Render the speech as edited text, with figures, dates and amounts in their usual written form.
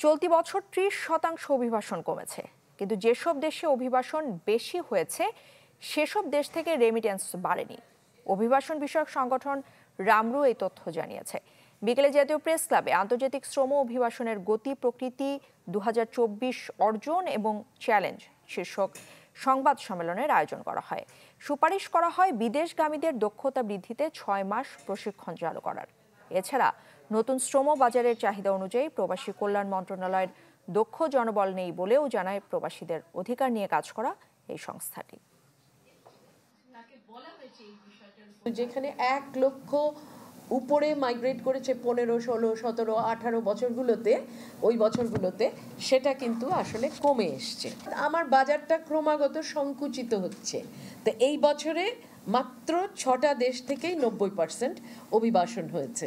চলতি বছর 30% অভিবাসন কমেছে, কিন্তু যেসব দেশে অভিবাসন বেশি হয়েছে সেসব দেশ থেকে রেমিটেন্স বাড়েনি। অভিবাসন বিষয়ক সংগঠন রামরু এই তথ্য জানিয়েছে। বিকেলে জাতীয় প্রেস ক্লাবে আন্তর্জাতিক শ্রম অভিবাসনের গতি প্রকৃতি 2024 অর্জন এবং চ্যালেঞ্জ শীর্ষক সংবাদ সম্মেলনের আয়োজন করা হয়। সুপারিশ করা হয় বিদেশগামীদের দক্ষতা বৃদ্ধিতে 6 মাস প্রশিক্ষণ চালু করার। এছাড়া নতুন শ্রম বাজারের চাহিদা অনুযায়ী প্রবাসী কল্যাণ মন্ত্রণালয়ের দক্ষ জনবল নেই বলেও জানায় প্রবাসীদের অধিকার নিয়ে কাজ করা এই সংস্থাটি। যেখানে 1 লক্ষ উপরে মাইগ্রেট করেছে 15, 16, 17, 18 বছরগুলোতে, ওই বছরগুলোতে সেটা কিন্তু আসলে কমে এসছে। আমার বাজারটা ক্রমাগত সংকুচিত হচ্ছে। তো এই বছরে মাত্র 6টা দেশ থেকেই 90% অভিবাসন হয়েছে।